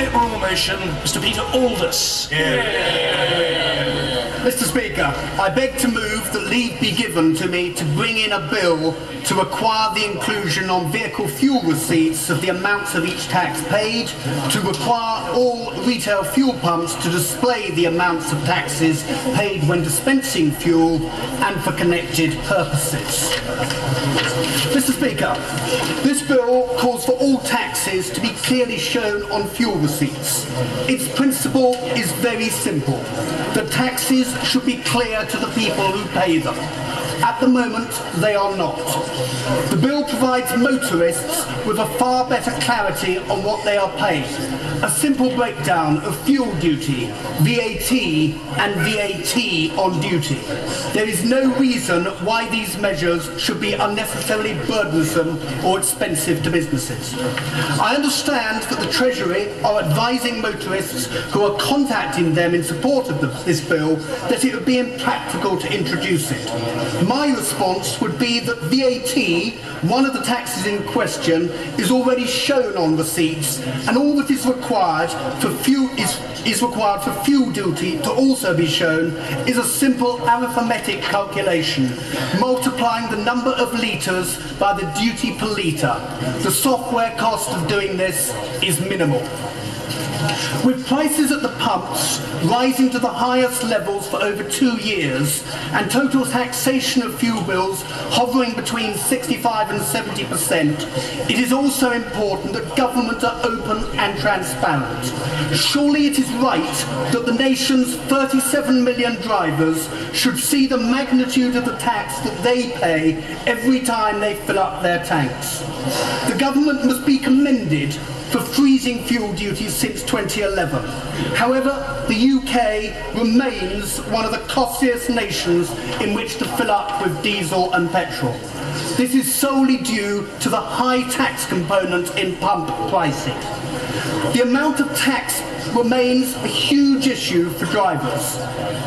Senate rule motion, Mr. Peter Aldous. Mr. Speaker, I beg to move that leave be given to me to bring in a bill to require the inclusion on vehicle fuel receipts of the amounts of each tax paid, to require all retail fuel pumps to display the amounts of taxes paid when dispensing fuel, and for connected purposes. Mr. Speaker, this bill calls for all taxes to be clearly shown on fuel receipts. Its principle is very simple. The taxes should be clear to the people who pay them. At the moment, they are not. The bill provides motorists with a far better clarity on what they are paying. A simple breakdown of fuel duty, VAT and VAT on duty. There is no reason why these measures should be unnecessarily burdensome or expensive to businesses. I understand that the Treasury are advising motorists who are contacting them in support of this bill that it would be impractical to introduce it. My response would be that VAT, one of the taxes in question, is already shown on receipts, and all that is required for fuel is required for fuel duty to also be shown is a simple arithmetic calculation, multiplying the number of litres by the duty per litre. The software cost of doing this is minimal. With prices at the pumps rising to the highest levels for over 2 years and total taxation of fuel bills hovering between 65 and 70%, it is also important that government are open and transparent. Surely it is right that the nation's 37 million drivers should see the magnitude of the tax that they pay every time they fill up their tanks. The government must be commended for freezing fuel duties since 2011. However, the UK remains one of the costliest nations in which to fill up with diesel and petrol. This is solely due to the high tax component in pump pricing. The amount of tax remains a huge issue for drivers.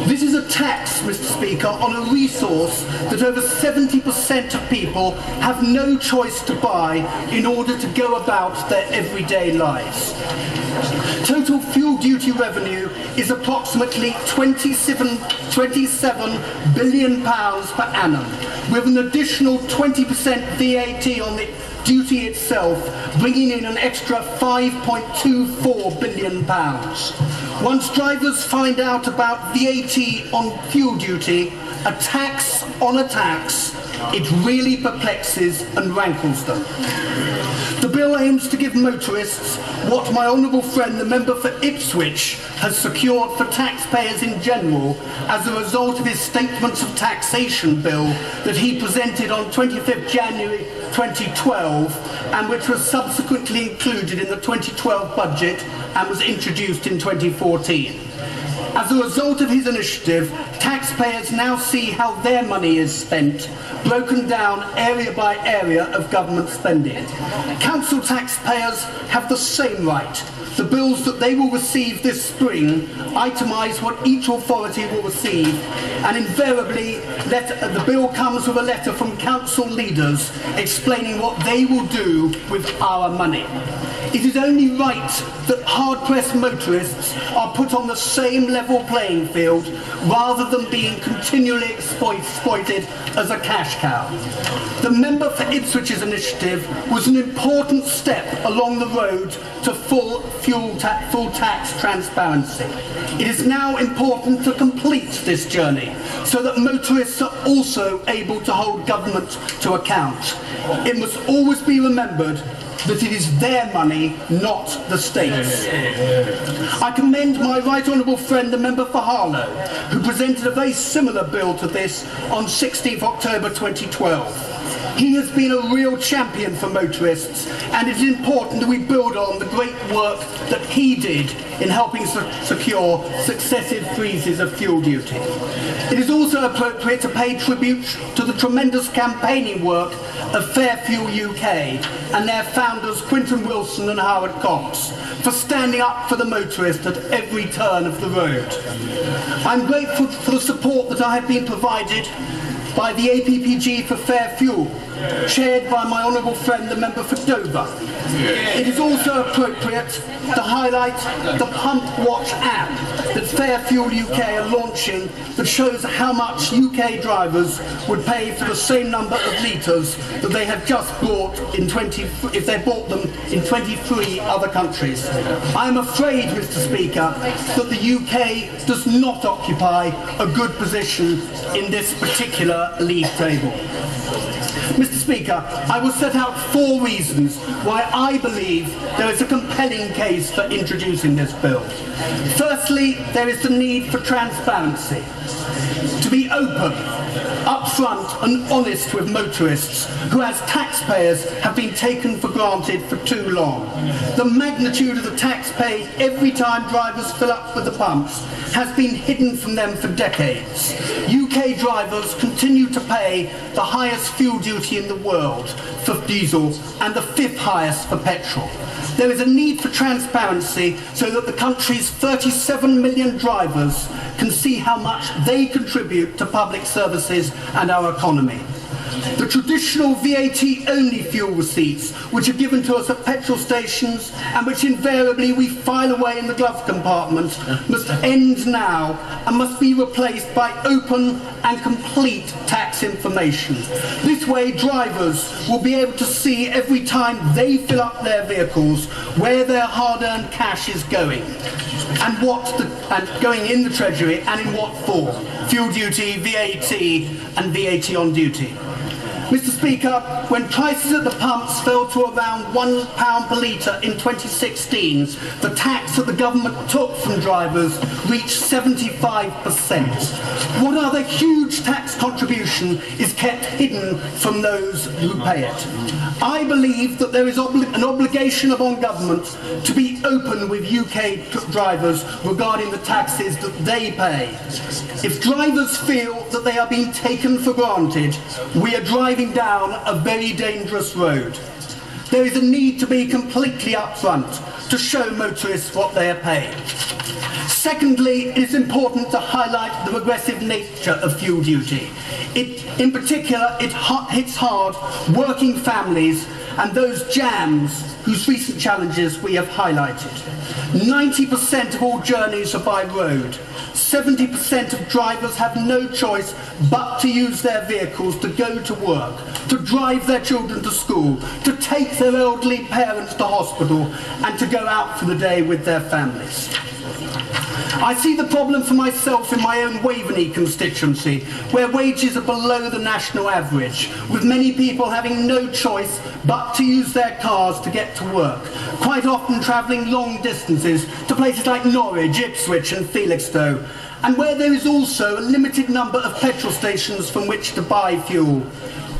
This is a tax, Mr. Speaker, on a resource that over 70% of people have no choice to buy in order to go about their everyday lives. Total fuel duty revenue is approximately £27 billion per annum, with an additional 20% VAT on the duty itself, bringing in an extra £5.24 billion. Once drivers find out about VAT on fuel duty, a tax on a tax, it really perplexes and rankles them. The bill aims to give motorists what my honourable friend, the member for Ipswich, has secured for taxpayers in general as a result of his Statements of Taxation bill that he presented on 25th January 2012 and which was subsequently included in the 2012 budget and was introduced in 2014. As a result of his initiative, taxpayers now see how their money is spent, broken down area by area of government spending. Council taxpayers have the same right. The bills that they will receive this spring itemise what each authority will receive, and invariably the bill comes with a letter from council leaders explaining what they will do with our money. It is only right that hard-pressed motorists are put on the same level playing field rather than being continually exploited as a cash cow. The member for Ipswich's initiative was an important step along the road to full tax transparency. It is now important to complete this journey so that motorists are also able to hold government to account. It must always be remembered that it is their money, not the state's. I commend my right honourable friend, the member for Harlow, who presented a very similar bill to this on 16th October 2012. He has been a real champion for motorists, and it is important that we build on the great work that he did in helping secure successive freezes of fuel duty. It is also appropriate to pay tribute to the tremendous campaigning work of Fair Fuel UK and their founders Quinton Wilson and Howard Cox for standing up for the motorist at every turn of the road. I'm grateful for the support that I have been provided by the APPG for Fair Fuel, chaired by my honourable friend, the member for Dover. It is also appropriate to highlight the Pump Watch app that Fair Fuel UK are launching that shows how much UK drivers would pay for the same number of litres that they have just bought if they bought them in 23 other countries. I am afraid, Mr. Speaker, that the UK does not occupy a good position in this particular league table. Mr. Speaker, I will set out 4 reasons why I believe there is a compelling case for introducing this bill. Firstly, there is the need for transparency. To be open, upfront and honest with motorists who as taxpayers have been taken for granted for too long. The magnitude of the tax paid every time drivers fill up with the pumps has been hidden from them for decades. UK drivers continue to pay the highest fuel duty in the world for diesel and the 5th highest for petrol. There is a need for transparency so that the country's 37 million drivers can see how much they contribute to public services and our economy. The traditional VAT-only fuel receipts, which are given to us at petrol stations and which invariably we file away in the glove compartment, must end now and must be replaced by open and complete tax information. This way drivers will be able to see every time they fill up their vehicles where their hard-earned cash is going and going in the Treasury and in what form: fuel duty, VAT and VAT on duty. Mr. Speaker, when prices at the pumps fell to around £1 per litre in 2016, the tax that the government took from drivers reached 75%. What other huge tax contribution is kept hidden from those who pay it? I believe that there is an obligation upon government to be open with UK drivers regarding the taxes that they pay. If drivers feel that they are being taken for granted, we are driving down a very dangerous road. There is a need to be completely upfront to show motorists what they are paying. Secondly, it is important to highlight the regressive nature of fuel duty. In particular, it hits hard working families and those jams whose recent challenges we have highlighted. 90% of all journeys are by road. 70% of drivers have no choice but to use their vehicles to go to work, to drive their children to school, to take their elderly parents to hospital, and to go out for the day with their families. I see the problem for myself in my own Waveney constituency, where wages are below the national average, with many people having no choice but to use their cars to get to work, quite often travelling long distances to places like Norwich, Ipswich and Felixstowe, and where there is also a limited number of petrol stations from which to buy fuel.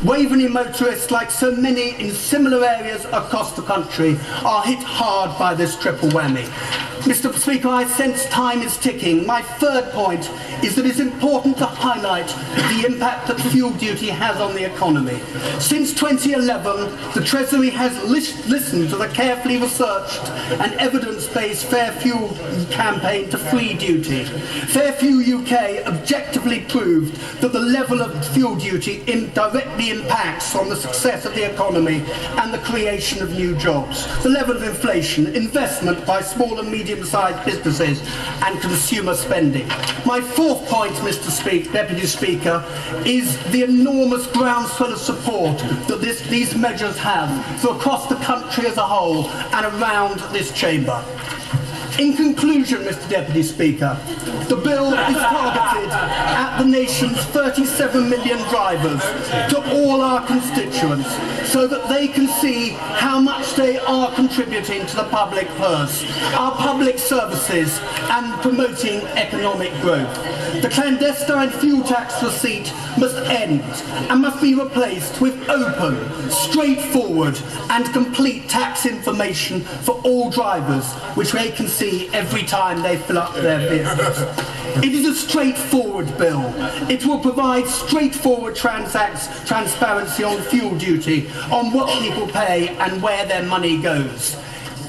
Waveney motorists, like so many in similar areas across the country, are hit hard by this triple whammy. Mr. Speaker, I sense time is ticking. My third point is that it's important to highlight the impact that fuel duty has on the economy. Since 2011, the Treasury has listened to the carefully researched and evidence-based Fair Fuel campaign to free duty. Fair Fuel UK objectively proved that the level of fuel duty directly impacts on the success of the economy and the creation of new jobs, the level of inflation, investment by small and medium-sized businesses and consumer spending. My fourth point, Deputy Speaker, is the enormous groundswell of support that these measures have for across the country as a whole and around this chamber. In conclusion, Mr. Deputy Speaker, the bill is targeted at the nation's 37 million drivers, to all our constituents, so that they can see how much they are contributing to the public purse, our public services and promoting economic growth. The clandestine fuel tax receipt must end and must be replaced with open, straightforward and complete tax information for all drivers, which they can see every time they fill up their vehicles. It is a straightforward bill. It will provide straightforward transparency on fuel duty, on what people pay and where their money goes.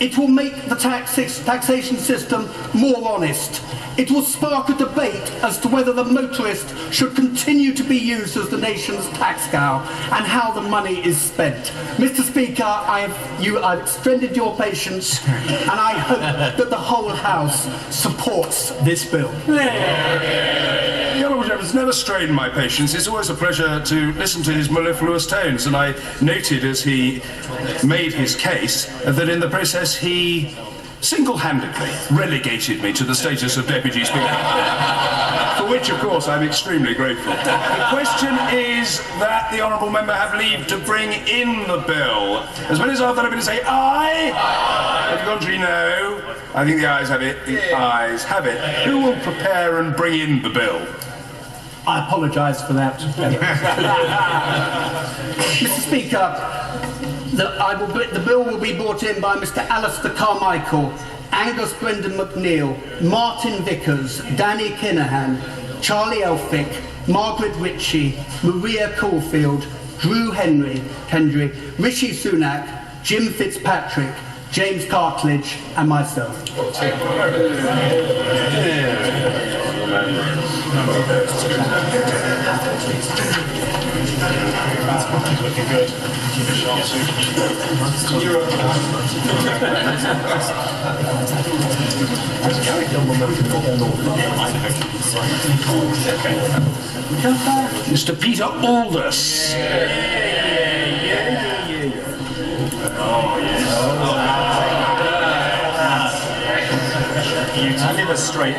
It will make the taxation system more honest. It will spark a debate as to whether the motorist should continue to be used as the nation's tax cow and how the money is spent. Mr. Speaker, I've extended your patience, and I hope that the whole House supports this bill. Your Lordship has never strained my patience. It's always a pleasure to listen to his mellifluous tones, and I noted as he made his case that in the process he single-handedly relegated me to the status of Deputy Speaker, for which, of course, I'm extremely grateful. The question is that the Honourable Member have leave to bring in the bill. As many as I've done, I'm going to say aye. If the contrary, no. I think the ayes have it. The ayes have it. Who will prepare and bring in the bill? I apologise for that. Mr. Speaker, the bill will be brought in by Mr. Alistair Carmichael, Angus Brendan McNeil, Martin Vickers, Danny Kinahan, Charlie Elphick, Margaret Ritchie, Maria Caulfield, Drew Henry, Rishi Sunak, Jim Fitzpatrick, James Cartledge, and myself. Looking good. Mr. Peter Aldous. I did a straight.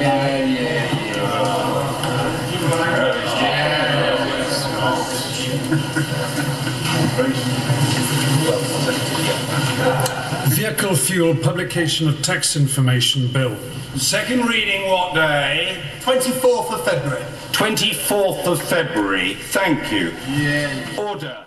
Vehicle Fuel Publication of Tax Information Bill. Second reading what day? 24th of February. 24th of February. Thank you. Order.